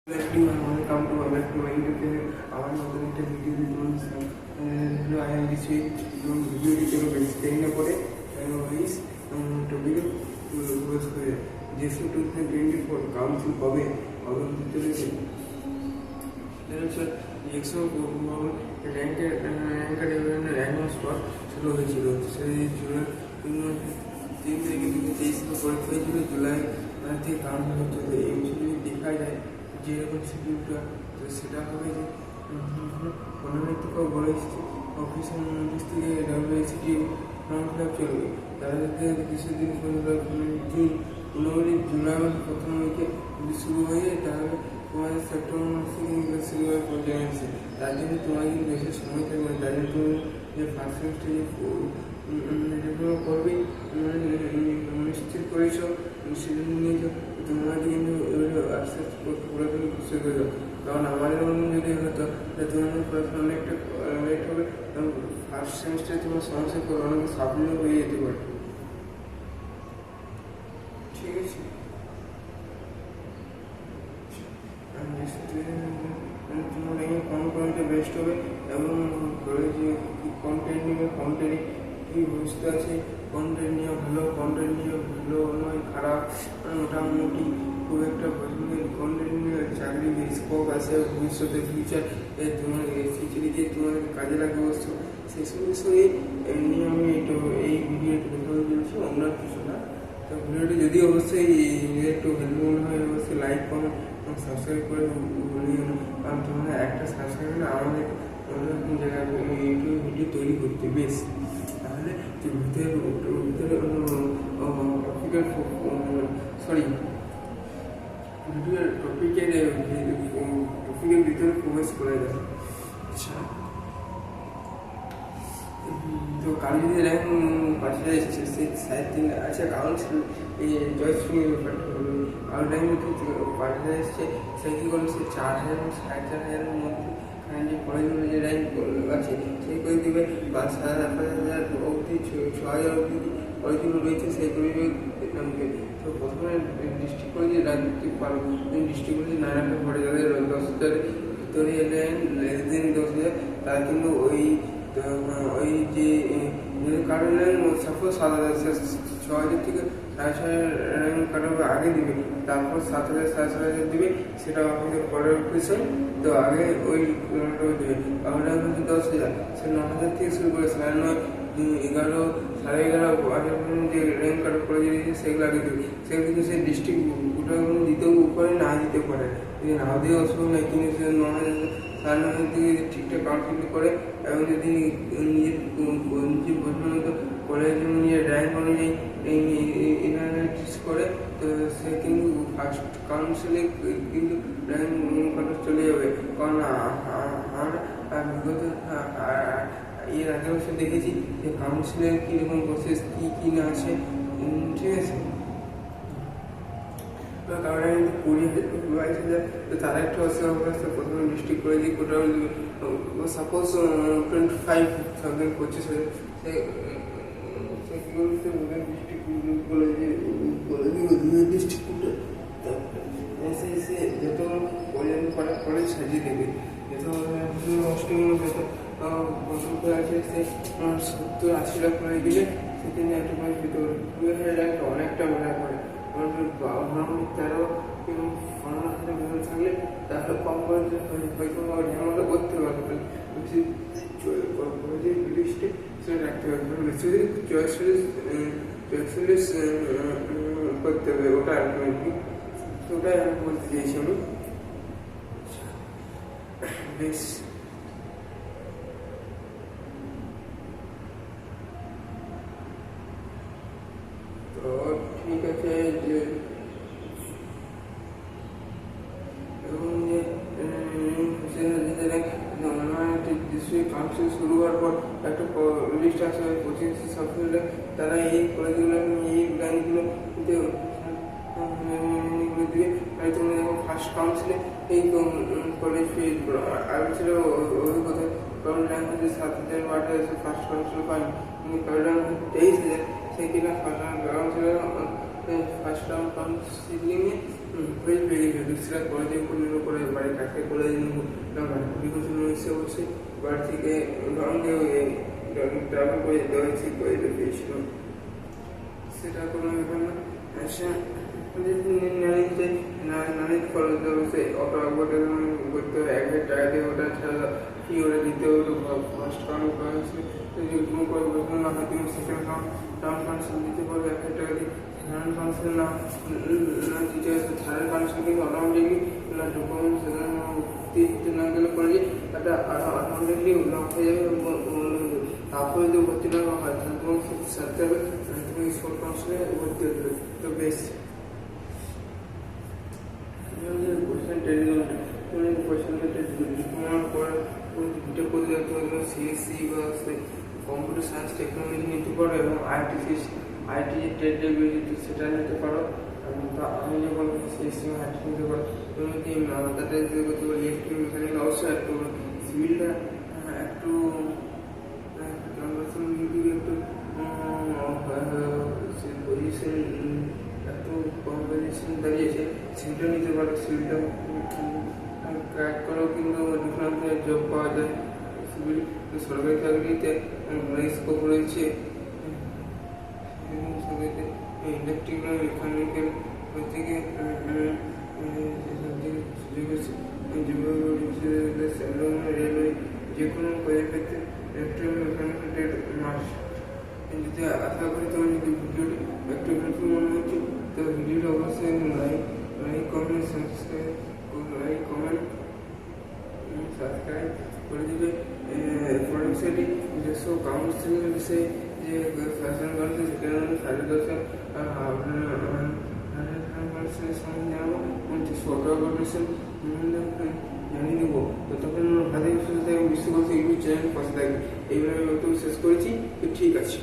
Welcome to our to my YouTube channel. Our নতুন একটা video হলো I am this week ভিডিওটি চলো বেশি দেরি না করে is টপিক was যেসব 2024 কাউন্সিল কবে অবলম্বন চলেছে এক্সো র্যাঙ্কের র্যাঙ্ক স্পট শুরু হয়েছিল সেই জুলাই 3 তারিখে 2023 পরীক্ষা হয়েছিল জুলাই থেকে কাউন্ট হচ্ছে এই বছর যদি দেখা যায় যেরকম শিডিউলটা তো সেটা হবে যে 15 থেকে বলে এসেছে অফিসের নোটিশ থেকে ডাব্লিউএসিটি ফর্ম ফিল আপ চলবে তারা যাতে কিছুদিন জুন 15 জুলাই মাসের প্রথম উইকে যদি শুরু হয়ে যায় তাহলে তোমাদের সেপ্টেম্বর মাস থেকে শুরু হয়ে পর্যায়ে আসছে তার জন্য তোমার কিন্তু বেশি সময় থাকবে তার জন্য তুমি যে ফার্স্ট সেমিস্টারে যেগুলো করবে নিশ্চিত করেছ সেজন্য নিয়েছো তোমাদের কিন্তু এগুলো আস্তে আস্তে পুরোপুরি বুঝতে পেরে কারণ আমাদের মনে যদি হতো তোমাদের পড়াশোনা অনেকটা লেট হবে এবং ফার্স্ট সেমিস্টারে তোমার সমস্যা করে অনেক সাফল্য হয়ে যেতে পারে ঠিক আছে তোমার এই কোন পয়েন্টে বেস্ট হবে এবং কলেজে কী কন্টেন্ট নেবে কন্টেন্টে কী বুঝতে আছে কন্টেন্ট নিয়ে ভালো কন্টেন্ট নিয়ে ভালো নয় খারাপ মোটামুটি খুব একটা পছন্দের কন্টেন্ট নিয়ে চাকরি স্কোপ আছে ভবিষ্যতে ফিউচার তোমার ফিউচারে দিয়ে তোমাদের কাজে লাগবে অবশ্য সেসব বিষয়ে নিয়ে আমি এই ভিডিওটি কথা বলছি অন্য কিছু না তো ভিডিওটি যদি অবশ্যই একটু হেল্পফুল হয় অবশ্যই লাইক কমেন্ট সাবস্ক্রাইব করে বলিও না কারণ তোমরা একটা সাবস্ক্রাইব না আমাদের অন্যরকম জায়গায় ইউটিউব ভিডিও তৈরি করতে বেশ তাহলে ভিতরে টপিকের সরি ভিডিওর টপিকের ভিতরে প্রবেশ করে যায় আচ্ছা তো কারো যদি র্যাঙ্ক পাঠিয়ে এসেছে সেই সাড়ে তিন আচ্ছা কাউন্সিল এই জয়শ্রী ব্যাপারটা হলো কারো র্যাঙ্ক পাঠিয়ে এসেছে সে কী করবে সে 4,000 4,500 মধ্যে যে কলেজগুলো যে র্যাঙ্ক আছে সেই করে দেবে 5,000 8,000 অবধি 6,000 অবধি কলেজগুলো রয়েছে সেইগুলো নামবে তো প্রথমে ডিস্ট্রিক্ট কলেজে রাখতে পারো ডিস্ট্রিক্ট কলেজে না রাখতে পারে যাদের 10,000 ভিতরে এলেন লেস দেন 10,000 তারা কিন্তু ওই যে কারো র্যাঙ্ক সাপোজ 7,000 6,000 থেকে 6,500 র্যাঙ্ক কারো আগে দিবে তারপর 7,000 7,500 দিবে সেটা আমাদের পরের বিষয় তো আগে ওই দেবে কারো র্যাঙ্ক হচ্ছে 10,000 সে 9,000 থেকে শুরু করে 9,500 11 11.5 12 যে র্যাঙ্ক কার্ড করে দিয়েছে সেগুলো আগে দেবে সেগুলো কিন্তু সে ডিস্ট্রিক্ট ওটাগুলো দিতেও পারে না দিতে পারে যদি না দিয়ে অসুবিধা নেই কিন্তু সে 9,000 9,500 থেকে ঠিকঠাক কাউন্সিল করে এবং যদি নিজের পছন্দ মতো কলেজের নিজের র্যাঙ্ক অনুযায়ী এনালাইসিস করে তো সে কিন্তু ফার্স্ট কাউন্সিলে কিন্তু র্যাঙ্ক কাটা চলে যাবে কারণ আমরা বিগত এর আগের বছর দেখেছি যে কাউন্সিলের কীরকম প্রসেস কী না আছে ঠিক আছে কারণ কিন্তু 20,000 তো তারা একটু অসুবিধা প্রথমে ডিস্ট্রিক্ট করে দিই কোথাও সাপোজ 25,000 25,000 ডিস্ট্রিক্ট সে যত কলেজ সাজিয়ে দেবে যত অষ্টমীর যত বছর আছে সে 70-80 লাখ করে দিলে সেখানে একটা করে দিতে পারে 2,000 অনেকটা বেড়া করে তেরো এবং 15,000 থাকলে তাহলে কম করে হয়তো ঝামেলা করতে পারবে বেশি লিস্টে সেটা রাখতে পারবে বেশি চয়েস করতে হবে ওটা আলটিমেটলি ওটাই আমি বলতে চাইছি আমি বেশ তো ঠিক আছে যে কাউন্সিল শুরু হওয়ার পর একটা লিস্ট আসে 25 সাবজেক্টে তারা এই কলেজগুলো এই ব্রাঞ্চগুলো দিয়ে তোমরা যখন ফার্স্ট কাউন্সিলে এই কলেজ আর ছিল অভিজ্ঞতা কারণ র্যাঙ্ক হচ্ছে 7,000 8,000 ফার্স্ট কাউন্সিল পাই কিন্তু কারো র্যাঙ্ক হচ্ছে 23,000 সেই কিনা ফার্স্ট রাউন্ড কাউন্সিলিংয়ে হয়ে পেয়ে গেছে দুসরা কলেজের উপর নির্ভর করে বাড়ির কাছে করে নেবো বিকশন এসে বসে বাড়ি থেকে লঙ্গে ট্রাভেল করে যেতে হয়েছে করে পেয়েছিল সেটা কোনো ব্যাপার না নানির খরচ সে অটো আপলোডে করতে হয় 1,000 টাকা দিয়ে ওটা ছাড়া কি ওটা দিতে হতো ফার্স্ট কাউন্ট করা হয়েছে তুমি করবে না হয় তুমি সেকেন্ড টাউন কাউন্সিল দিতে পারবে 1,000 টাকা দিয়ে সাধারণ কাউন্সিল না দিতে হচ্ছে সাধারণ কাউন্সিল কিন্তু অটোমেটিকলি ডকুমেন্টস দিতে না গেলে পরে একটা অটোমেটিকলি লক হয়ে যাবে তারপরে যদি ভর্তি না হয় তাহলে তোমার সাথে হবে তুমি স্পোর্ট কাউন্সিলে ভর্তি হতে হবে তো বেশ কোয়েশ্চেন ডিপ্লোমার পর ভিডিও করে যেতে হলে সিএসসি বা কম্পিউটার সায়েন্স টেকনোলজি নিতে পারো এবং আইটি যে ট্রেড সেটা নিতে পারো আমি যে বলবো সিএসসি বা আইটি নিতে পারো তুমি কি তাদের করতে পারো ইলেকট্রিক মেকানিক অবশ্যই একটু সিভিলটা একটু একটু পজিশন একটু কম্পিটিশন দাঁড়িয়েছে সিভিলটা নিতে পারো সিভিলটা ক্র্যাক করেও কিন্তু ডিফারেন্ট জব পাওয়া যায় সিভিল সরকারি চাকরিতে স্কোপ রয়েছে ইলেকট্রিক মেকানিক্যাল থেকে রেলওয়ে যে কোনো কাজের ক্ষেত্রে ইলেকট্রিক মেকানিক্যাল মাস্ট যদি আশা করি তোমার যদি ভিডিওটি একটু হেল্পফুল মনে হচ্ছে তো ভিডিওটা অবশ্যই লাইক কমেন্ট সাবস্ক্রাইব করে দেবে পরিবেশটি যেসব কাউন্সিলের বিষয়ে যে শাসন করছে সেখানে সার্টিফিকেশন কাউন্সিলের সঙ্গে জানাবো সরকার কর্পোরেশন জানিয়ে দেবো ততক্ষণ হাতে সুস্থ থাকবে বিশ্বকর্ষ ইউটিউব চ্যানেল পাশে থাকবে এইভাবে বক্তব্য শেষ করেছি তো ঠিক আছে।